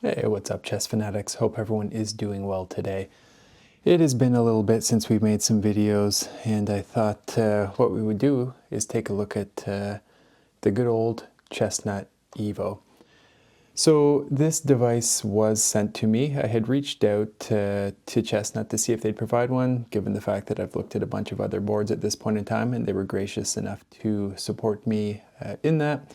Hey, what's up, chess fanatics? Hope everyone is doing well today. It has been a little bit since we made some videos, and I thought what we would do is take a look at the good old Chessnut EVO. So this device was sent to me. I had reached out to Chessnut to see if they'd provide one, given the fact that I've looked at a bunch of other boards at this point in time, and they were gracious enough to support me in that.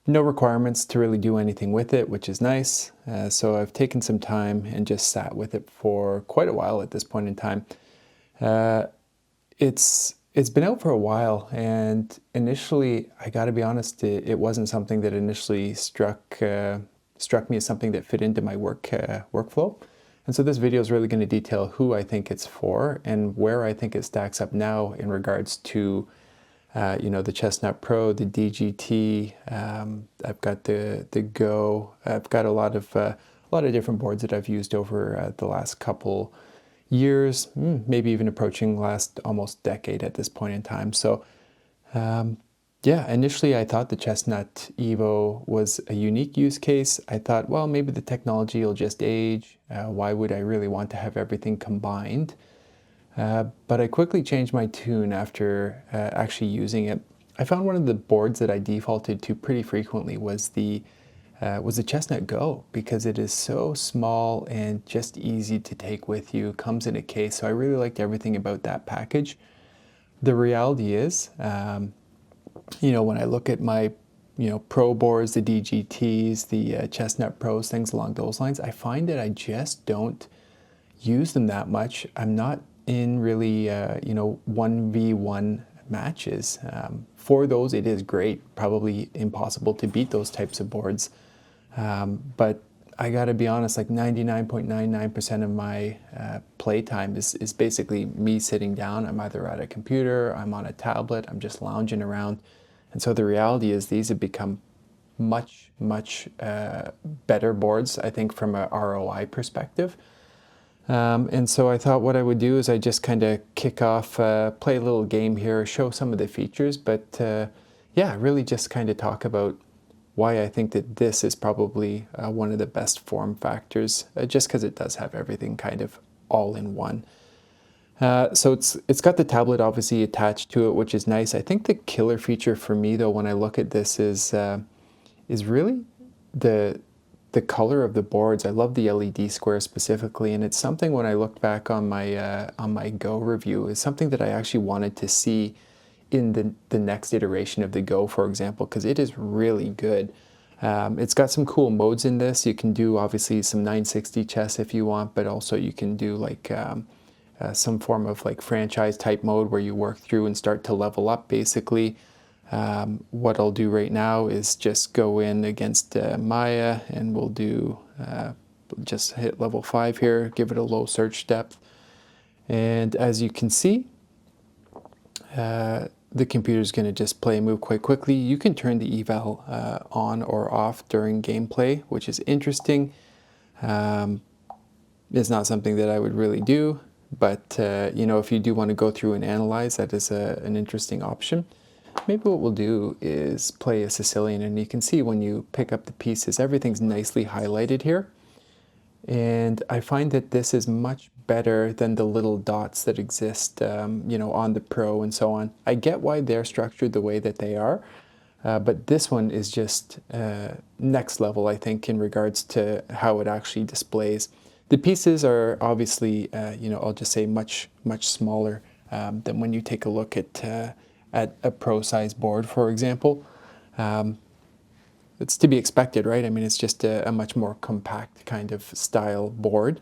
No requirements to really do anything with it, which is nice. So I've taken some time and just sat with it for quite a while at this point in time. It's been out for a while, and initially, I got to be honest, it wasn't something that initially struck me as something that fit into my workflow. And so this video is really going to detail who I think it's for and where I think it stacks up now in regards to the Chessnut Pro, the DGT. I've got the Go. I've got a lot of different boards that I've used over the last couple years, maybe even approaching last almost decade at this point in time. So yeah, initially I thought the Chessnut EVO was a unique use case. I thought, well, maybe the technology will just age. Why would I really want to have everything combined? But I quickly changed my tune after actually using it. I found one of the boards that I defaulted to pretty frequently was the Chessnut Go, because it is so small and just easy to take with you, comes in a case. So I really liked everything about that package. The reality is, when I look at my Pro boards, the DGTs, the Chessnut Pros, things along those lines, I find that I just don't use them that much. I'm not in really 1v1 matches. For those, it is great, probably impossible to beat those types of boards, but I gotta be honest, like 99.99% of my playtime is basically me sitting down. I'm either at a computer, I'm on a tablet, I'm just lounging around. And so the reality is these have become much better boards, I think, from a ROI perspective. And so I thought what I would do is I just kind of kick off, play a little game here, show some of the features, but yeah, really just kind of talk about why I think that this is probably one of the best form factors, just because it does have everything kind of all in one. So it's got the tablet obviously attached to it, which is nice. I think the killer feature for me though, when I look at this, is really the color of the boards. I love the LED square specifically, and it's something when I looked back on my Go review, is something that I actually wanted to see in the next iteration of the Go, for example, because it is really good. It's got some cool modes in this. You can do obviously some 960 chess if you want, but also you can do like some form of like franchise type mode where you work through and start to level up basically. What I'll do right now is just go in against Maya, and we'll do just hit level 5 here, give it a low search depth. And as you can see, the computer is going to just play and move quite quickly. You can turn the eval on or off during gameplay, which is interesting. It's not something that I would really do, but if you do want to go through and analyze, that is an interesting option. Maybe what we'll do is play a Sicilian, and you can see when you pick up the pieces, everything's nicely highlighted here. And I find that this is much better than the little dots that exist, on the Pro and so on. I get why they're structured the way that they are, but this one is just next level, I think, in regards to how it actually displays. The pieces are obviously, I'll just say much smaller than when you take a look at a Pro size board, for example. It's to be expected, right? I mean, it's just a much more compact kind of style board.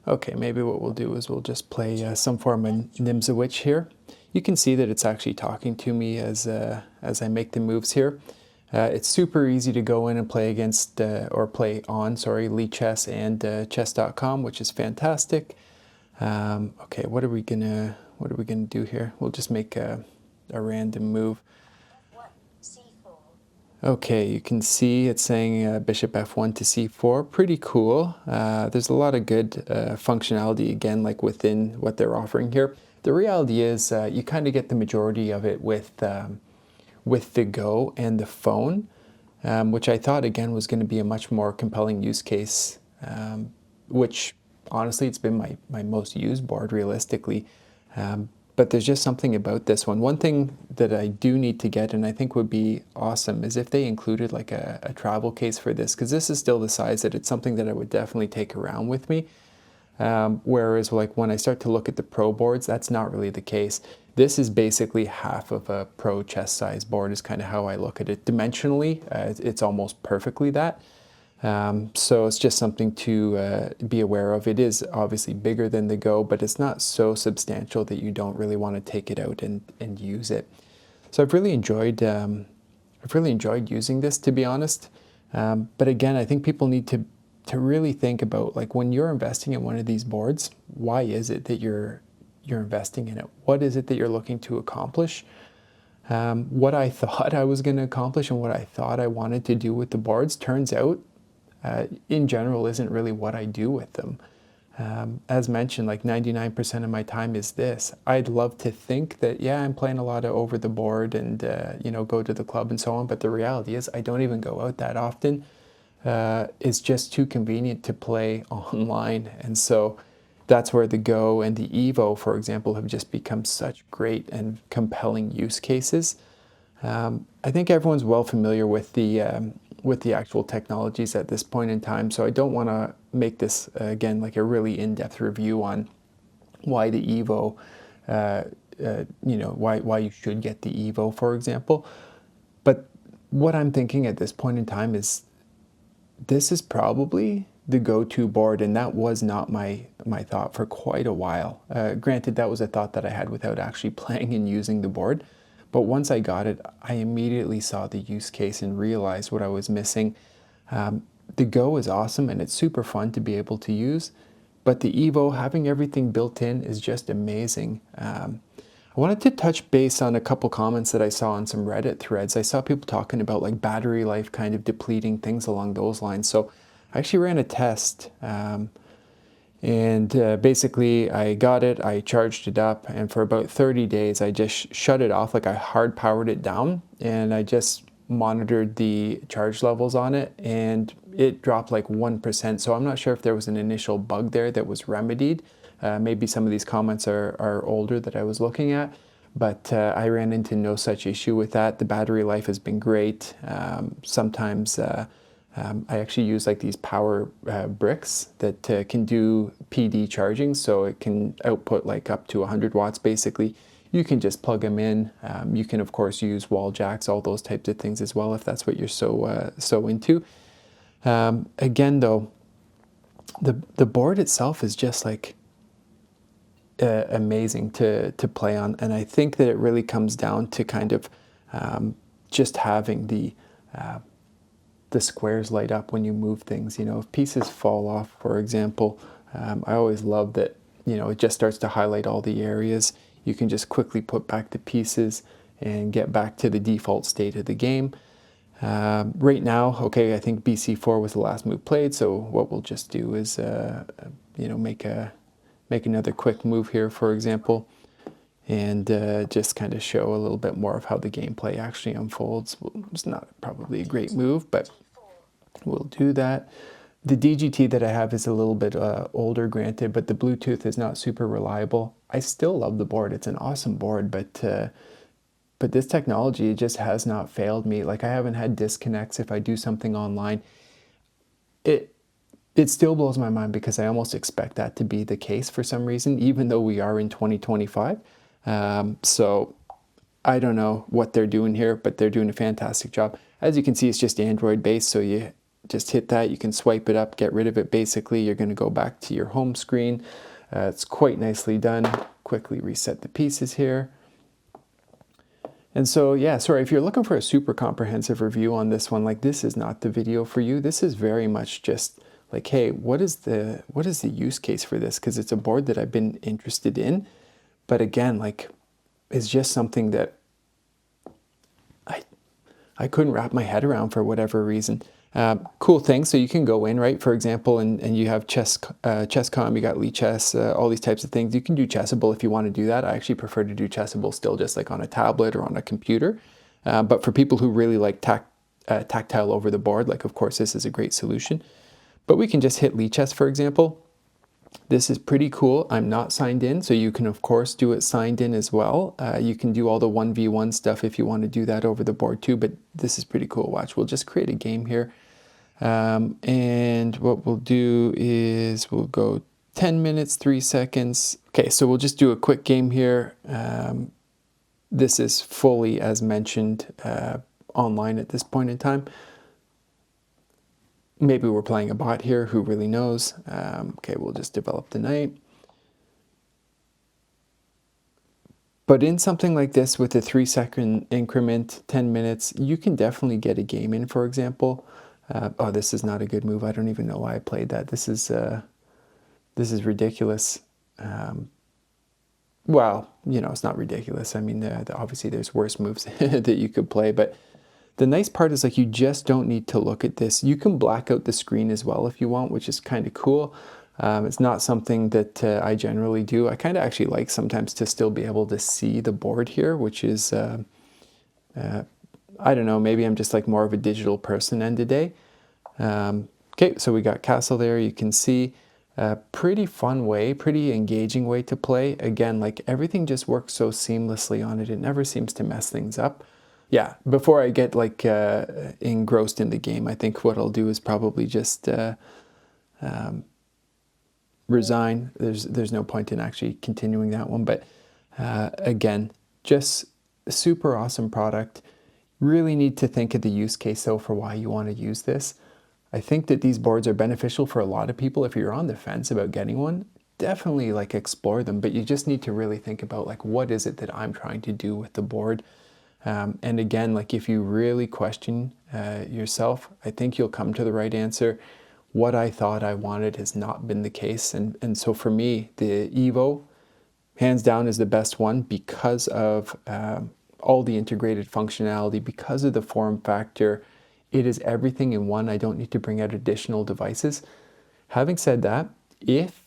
Okay, maybe what we'll do is we'll just play some form of Nimzowitsch here. You can see that it's actually talking to me as I make the moves here. It's super easy to go in and play against, play on, Lichess and chess.com, which is fantastic. Okay, what are we gonna do here? We'll just make a random move. Okay, you can see it's saying bishop f1 to c4. Pretty cool. There's a lot of good functionality, again, like within what they're offering here. The reality is you kind of get the majority of it with the Go and the phone. which I thought again was going to be a much more compelling use case, which honestly it's been my most used board realistically. But there's just something about this one. One thing that I do need to get, and I think would be awesome, is if they included like a travel case for this, because this is still the size that it's something that I would definitely take around with me. Whereas like when I start to look at the pro boards, that's not really the case. This is basically half of a pro chess size board is kind of how I look at it. Dimensionally, it's almost perfectly that. So it's just something to be aware of. It is obviously bigger than the Go, but it's not so substantial that you don't really want to take it out and use it. So I've really enjoyed using this, to be honest. But again, I think people need to really think about, like, when you're investing in one of these boards, why is it that you're investing in it? What is it that you're looking to accomplish? What I thought I was going to accomplish and what I thought I wanted to do with the boards turns out in general isn't really what I do with them. As mentioned, like 99% of my time is this. I'd love to think that, yeah, I'm playing a lot of over the board and, go to the club and so on. But the reality is I don't even go out that often. It's just too convenient to play online. And so that's where the Go and the Evo, for example, have just become such great and compelling use cases. I think everyone's well familiar with the actual technologies at this point in time, so I don't want to make this again like a really in-depth review on why the Evo, why you should get the Evo, for example. But what I'm thinking at this point in time is this is probably the go-to board, and that was not my thought for quite a while. Granted, that was a thought that I had without actually playing and using the board. But once I got it, I immediately saw the use case and realized what I was missing. The Go is awesome and it's super fun to be able to use, but the Evo, having everything built in, is just amazing. I wanted to touch base on a couple comments that I saw on some Reddit threads. I saw people talking about like battery life kind of depleting, things along those lines. So I actually ran a test. Basically I got it, I charged it up, and for about 30 days I just shut it off, like I hard powered it down, and I just monitored the charge levels on it, and it dropped like 1%. So I'm not sure if there was an initial bug there that was remedied. Maybe some of these comments are older that I was looking at, but I ran into no such issue with that. The battery life has been great. Sometimes I actually use like these power bricks that can do PD charging, so it can output like up to 100 watts basically. You can just plug them in. You can of course use wall jacks, all those types of things as well if that's what you're so into. Again though, the board itself is just like amazing to play on, and I think that it really comes down to kind of just having the squares light up when you move things. If pieces fall off, for example, I always love that, it just starts to highlight all the areas. You can just quickly put back the pieces and get back to the default state of the game. Right now, okay, I think BC4 was the last move played, so what we'll just do is, make another quick move here, for example, and just kind of show a little bit more of how the gameplay actually unfolds. It's not probably a great move, but we'll do that. The DGT that I have is a little bit older, granted, but the Bluetooth is not super reliable. I still love the board. It's an awesome board, but this technology just has not failed me. Like, I haven't had disconnects if I do something online. It still blows my mind because I almost expect that to be the case for some reason, even though we are in 2025. So I don't know what they're doing here, but they're doing a fantastic job. As you can see, it's just Android based, so you just hit that, you can swipe it up, get rid of it. Basically, you're going to go back to your home screen. It's quite nicely done. Quickly reset the pieces here. And so, yeah, sorry, if you're looking for a super comprehensive review on this one, like, this is not the video for you. This is very much just like, hey, what is the use case for this? Because it's a board that I've been interested in. But again, like, it's just something that I couldn't wrap my head around for whatever reason. Cool thing, so you can go in, right, for example, and you have Chess.com, you got Lichess, all these types of things. You can do Chessable if you want to do that. I actually prefer to do Chessable still just like on a tablet or on a computer. But for people who really like tactile over the board, like of course this is a great solution. But we can just hit Lichess, for example. This is pretty cool. I'm not signed in, so you can of course do it signed in as well. You can do all the 1v1 stuff if you want to do that over the board too, but this is pretty cool. Watch, we'll just create a game here. And what we'll do is we'll go 10 minutes, 3 seconds. Okay, so we'll just do a quick game here. This is fully, as mentioned, online at this point in time. Maybe we're playing a bot here, who really knows? Okay, we'll just develop the knight. But in something like this with a 3-second increment, 10 minutes, you can definitely get a game in, for example. Oh, this is not a good move. I don't even know why I played that. This is ridiculous. Well, you know, it's not ridiculous. I mean, obviously there's worse moves that you could play, but the nice part is like you just don't need to look at this. You can black out the screen as well if you want, which is kind of cool. It's not something that I generally do. I kind of actually like sometimes to still be able to see the board here, which is, I don't know, maybe I'm just like more of a digital person end of day. Okay, so we got castle there. You can see a pretty fun way, pretty engaging way to play. Again, like everything just works so seamlessly on it. It never seems to mess things up. Yeah, before I get like engrossed in the game, I think what I'll do is probably just resign. There's no point in actually continuing that one. But again, just a super awesome product. Really need to think of the use case though for why you want to use this. I think that these boards are beneficial for a lot of people. If you're on the fence about getting one, definitely like explore them. But you just need to really think about like, what is it that I'm trying to do with the board? And again, like if you really question yourself, I think you'll come to the right answer. What I thought I wanted has not been the case. And so for me, the EVO, hands down, is the best one because of all the integrated functionality, because of the form factor. It is everything in one. I don't need to bring out additional devices. Having said that, if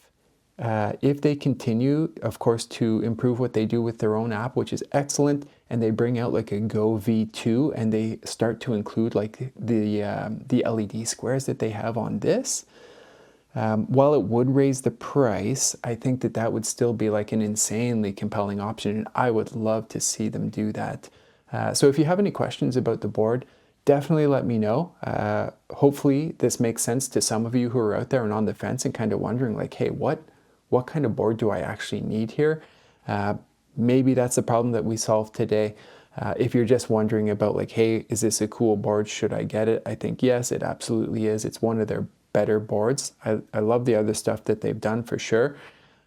they continue, of course, to improve what they do with their own app, which is excellent, and they bring out like a Go V2 and they start to include like the LED squares that they have on this, while it would raise the price, I think that that would still be like an insanely compelling option, and I would love to see them do that. So if you have any questions about the board, definitely let me know. Hopefully this makes sense to some of you who are out there and on the fence and kind of wondering like, hey, what kind of board do I actually need here? Maybe that's the problem that we solved today. If you're just wondering about like, hey, is this a cool board? Should I get it? I think yes, it absolutely is. It's one of their better boards. I love the other stuff that they've done for sure.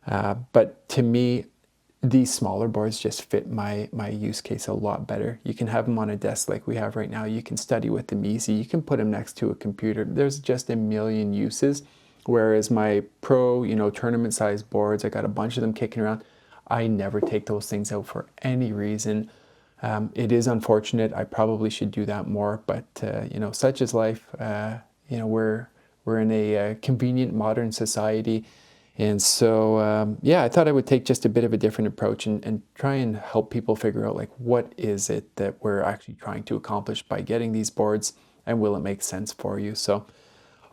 But to me, these smaller boards just fit my use case a lot better. You can have them on a desk like we have right now. You can study with them easy. You can put them next to a computer. There's just a million uses. Whereas my pro, tournament size boards, I got a bunch of them kicking around. I never take those things out for any reason. It is unfortunate. I probably should do that more, but such is life. We're in a convenient modern society. And so, yeah, I thought I would take just a bit of a different approach and try and help people figure out like, what is it that we're actually trying to accomplish by getting these boards, and will it make sense for you? So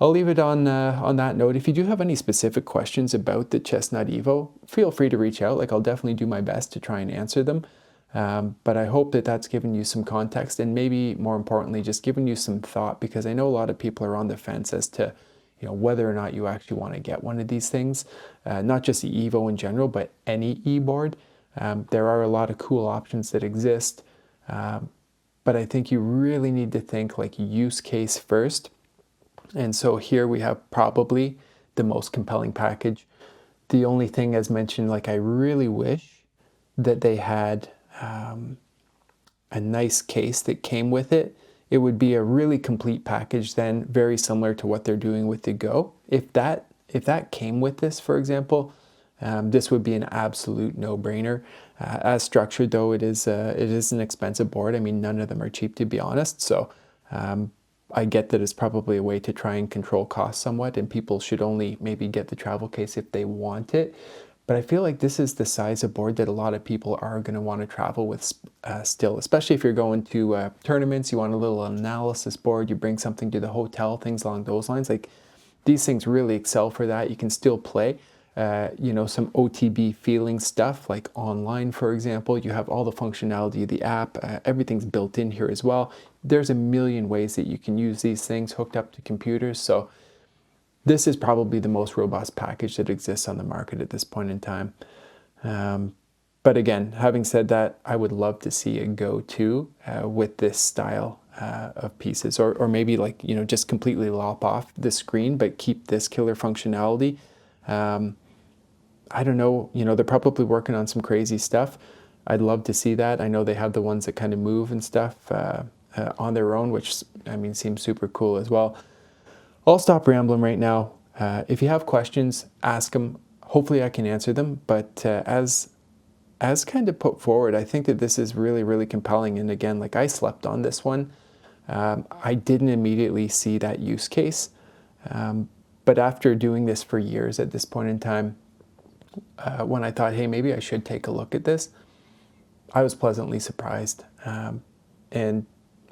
I'll leave it on that note. If you do have any specific questions about the Chessnut EVO, feel free to reach out. Like I'll definitely do my best to try and answer them. But I hope that that's given you some context, and maybe more importantly, just given you some thought, because I know a lot of people are on the fence as to whether or not you actually want to get one of these things, not just the EVO in general, but any e-board. There are a lot of cool options that exist, but I think you really need to think like use case first. And so here we have probably the most compelling package. The only thing, as mentioned, like I really wish that they had a nice case that came with it. It would be a really complete package then, very similar to what they're doing with the Go. If that came with this, for example, this would be an absolute no-brainer. As structured though, it is an expensive board. I mean, none of them are cheap, to be honest. So I get that it's probably a way to try and control costs somewhat, and people should only maybe get the travel case if they want it. But I feel like this is the size of board that a lot of people are going to want to travel with still, especially if you're going to tournaments, you want a little analysis board, you bring something to the hotel, things along those lines. Like these things really excel for that. You can still play, you know, some OTB feeling stuff like online, for example. You have all the functionality of the app. Everything's built in here as well. There's a million ways that you can use these things hooked up to computers. So this is probably the most robust package that exists on the market at this point in time. But again, having said that, I would love to see a go-to with this style of pieces, or maybe like, you know, just completely lop off the screen, but keep this killer functionality. I don't know, you know, they're probably working on some crazy stuff. I'd love to see that. I know they have the ones that kind of move and stuff on their own, which I mean, seems super cool as well. I'll stop rambling right now. If you have questions, ask them. Hopefully I can answer them. But as kind of put forward, I think that this is really, really compelling. And again, like I slept on this one. I didn't immediately see that use case. But after doing this for years at this point in time, when I thought, hey, maybe I should take a look at this, I was pleasantly surprised. And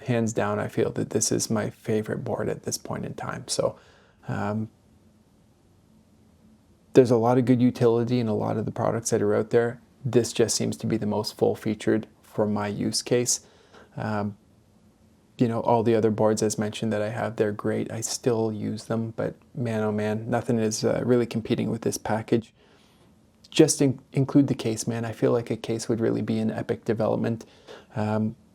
hands down, I feel that this is my favorite board at this point in time. So there's a lot of good utility in a lot of the products that are out there. This just seems to be the most full-featured for my use case. You know, all the other boards, as mentioned, that I have, they're great. I still use them, but man, oh man, nothing is really competing with this package. Just include the case, man. I feel like a case would really be an epic development.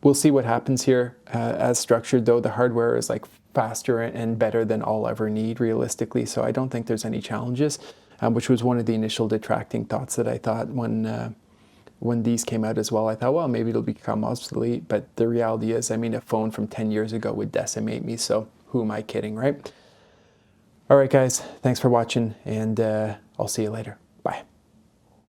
We'll see what happens here. As structured, though, the hardware is like faster and better than I'll ever need realistically, so I don't think there's any challenges, which was one of the initial detracting thoughts that I thought when these came out as well. I thought, well, maybe it'll become obsolete, but the reality is, I mean, a phone from 10 years ago would decimate me, so who am I kidding, right? All right, guys, thanks for watching, and I'll see you later. Bye.